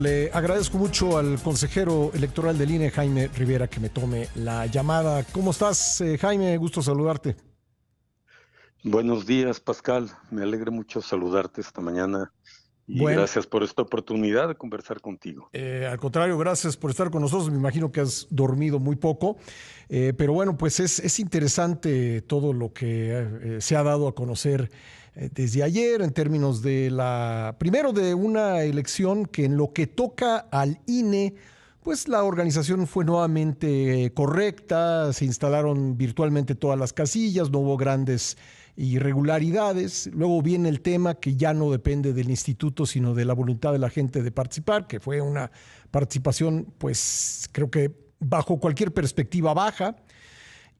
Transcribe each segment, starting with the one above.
Le agradezco mucho al consejero electoral del INE, Jaime Rivera, que me tome la llamada. ¿Cómo estás, Jaime? Gusto saludarte. Buenos días, Pascal. Me alegra mucho saludarte esta mañana y Bueno, gracias por esta oportunidad de conversar contigo. al contrario, gracias por estar con nosotros. Me imagino que has dormido muy poco, pero bueno, pues es interesante todo lo que se ha dado a conocer desde ayer en términos de primero de una elección que en lo que toca al INE, pues la organización fue nuevamente correcta, se instalaron virtualmente todas las casillas, no hubo grandes irregularidades. Luego viene el tema que ya no depende del instituto, sino de la voluntad de la gente de participar, que fue una participación, pues creo que bajo cualquier perspectiva baja.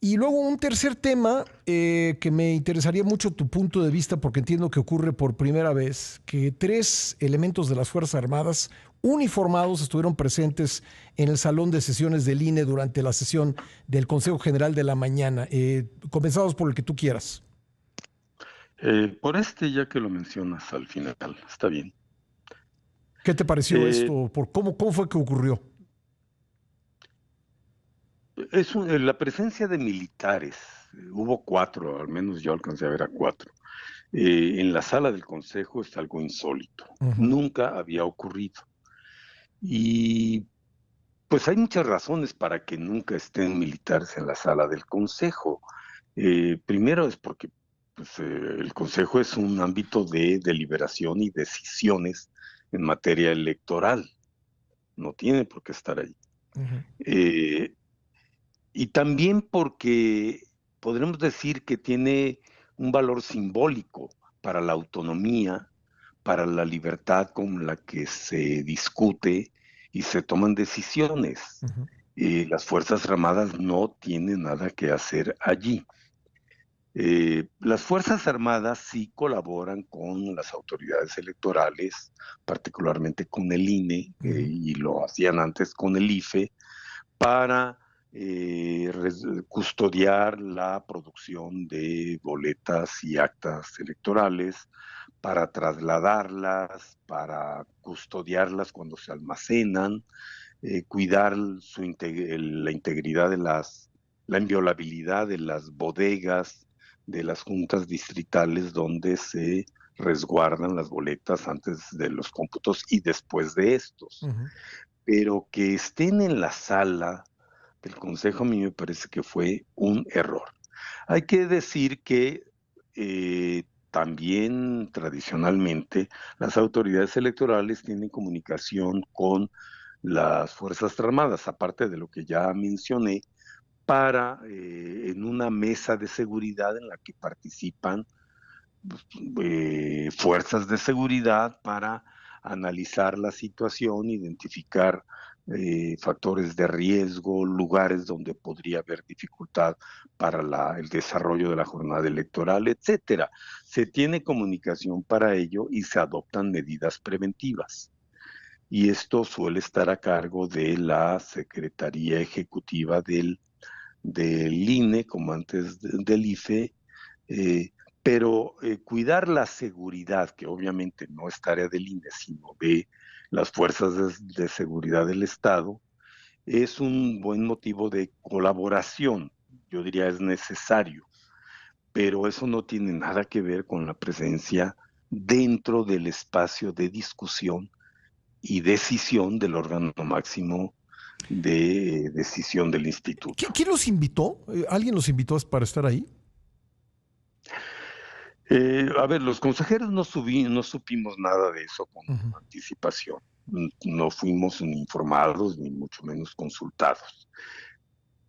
Y luego un tercer tema que me interesaría mucho tu punto de vista, porque entiendo que ocurre por primera vez, que tres elementos de las Fuerzas Armadas uniformados estuvieron presentes en el salón de sesiones del INE durante la sesión del Consejo General de la mañana. Comenzamos por el que tú quieras. Ya que lo mencionas al final, está bien. ¿Qué te pareció Eh, esto? ¿Cómo fue que ocurrió? la presencia de militares, hubo cuatro, al menos yo alcancé a ver a cuatro, en la sala del Consejo es algo insólito. Uh -huh. Nunca había ocurrido. Y pues hay muchas razones para que nunca estén militares en la sala del Consejo. Primero es porque pues, el Consejo es un ámbito de deliberación y decisiones en materia electoral. No tiene por qué estar ahí. Uh -huh. Eh, y también porque podremos decir que tiene un valor simbólico para la autonomía, para la libertad con la que se discute y se toman decisiones. Uh -huh. Las Fuerzas Armadas no tienen nada que hacer allí. Las Fuerzas Armadas sí colaboran con las autoridades electorales, particularmente con el INE, Uh -huh. y lo hacían antes con el IFE, para custodiar la producción de boletas y actas electorales, para trasladarlas, para custodiarlas cuando se almacenan, cuidar la integridad la inviolabilidad de las bodegas, de las juntas distritales donde se resguardan las boletas antes de los cómputos y después de Uh estos. -huh. Pero que estén en la sala del Consejo a mí me parece que fue un error. Hay que decir que también tradicionalmente las autoridades electorales tienen comunicación con las Fuerzas Armadas, aparte de lo que ya mencioné, para en una mesa de seguridad en la que participan fuerzas de seguridad para analizar la situación, identificar factores de riesgo, lugares donde podría haber dificultad para el desarrollo de la jornada electoral, etcétera. Se tiene comunicación para ello y se adoptan medidas preventivas. Y esto suele estar a cargo de la Secretaría Ejecutiva del INE, como antes del IFE, eh, pero cuidar la seguridad, que obviamente no es tarea del INE, sino de las fuerzas de seguridad del Estado, es un buen motivo de colaboración. Yo diría es necesario, pero eso no tiene nada que ver con la presencia dentro del espacio de discusión y decisión del órgano máximo de decisión del instituto. ¿Quién los invitó? ¿Alguien los invitó para estar ahí? A ver, los consejeros no supimos nada de eso con Uh -huh. anticipación. No fuimos ni informados ni mucho menos consultados.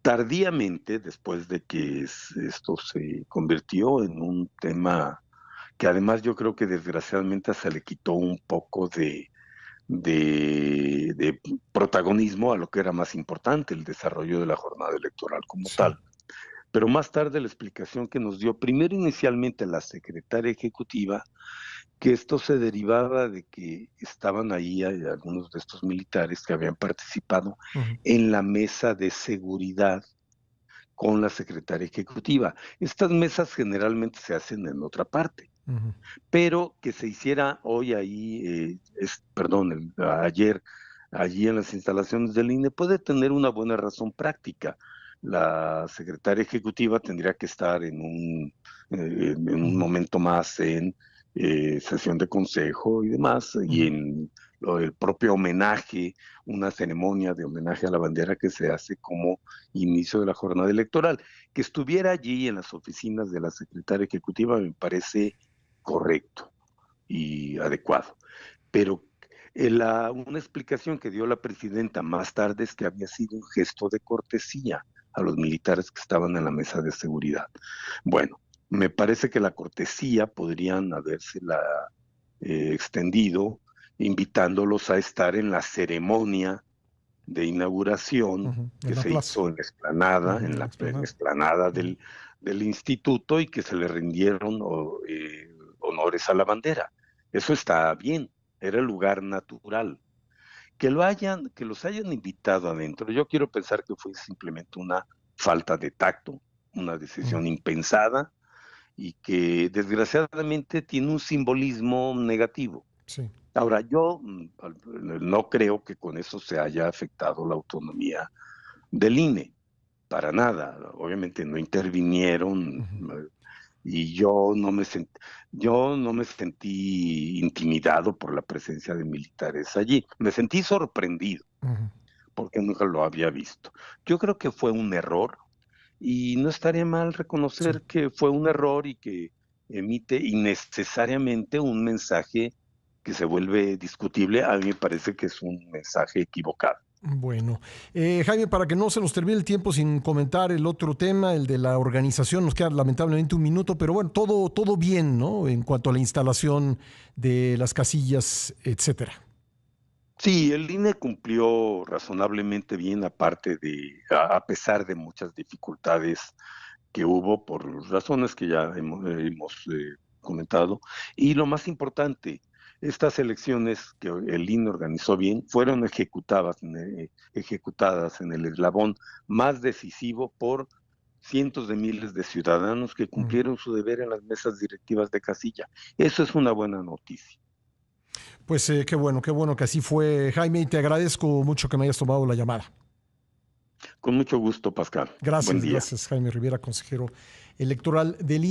Tardíamente, después de que esto se convirtió en un tema que además yo creo que desgraciadamente se le quitó un poco de protagonismo a lo que era más importante, el desarrollo de la jornada electoral como Sí. tal. Pero más tarde la explicación que nos dio, primero inicialmente la secretaria ejecutiva, que esto se derivaba de que estaban ahí algunos de estos militares que habían participado Uh -huh. en la mesa de seguridad con la secretaria ejecutiva. Estas mesas generalmente se hacen en otra parte. Ujú. Pero que se hiciera hoy ahí, ayer, allí en las instalaciones del INE, puede tener una buena razón práctica. La secretaria ejecutiva tendría que estar en un Ujú. momento más en sesión de consejo y demás, y Ujú. en el propio homenaje, una ceremonia de homenaje a la bandera que se hace como inicio de la jornada electoral. Que estuviera allí en las oficinas de la secretaria ejecutiva me parece correcto y adecuado. Pero una explicación que dio la presidenta más tarde es que había sido un gesto de cortesía a los militares que estaban en la mesa de seguridad. Bueno, me parece que la cortesía podrían habérsela extendido, invitándolos a estar en la ceremonia de inauguración Ujú. En que la se plaza. hizo en la explanada, Ujú, en la en la explanada. explanada Ujú. del instituto, y que se le rindieron honores a la bandera. Eso está bien, era el lugar natural. Que los hayan invitado adentro, yo quiero pensar que fue simplemente una falta de tacto, una Ujú. decisión impensada y que desgraciadamente tiene un simbolismo negativo. Sí. Ahora, yo no creo que con eso se haya afectado la autonomía del INE, para nada. Obviamente no intervinieron, Ujú. y yo no me sentí intimidado por la presencia de militares allí. Me sentí sorprendido Ujú. porque nunca lo había visto. Yo creo que fue un error y no estaría mal Sí. reconocer que fue un error y que emite innecesariamente un mensaje que se vuelve discutible. A mí me parece que es un mensaje equivocado. Bueno, Jaime, para que no se nos termine el tiempo sin comentar el otro tema, el de la organización, nos queda lamentablemente un minuto, pero bueno, todo bien, ¿no? En cuanto a la instalación de las casillas, etcétera. Sí, el INE cumplió razonablemente bien, a pesar de muchas dificultades que hubo por razones que ya hemos comentado. Y lo más importante, estas elecciones que el INE organizó bien fueron ejecutadas en el eslabón más decisivo por cientos de miles de ciudadanos que Ujú. cumplieron su deber en las mesas directivas de casilla. Eso es una buena noticia. Pues qué bueno que así fue, Jaime, y te agradezco mucho que me hayas tomado la llamada. Con mucho gusto, Pascal. Buen Gracias, día. gracias, Jaime Rivera, consejero electoral del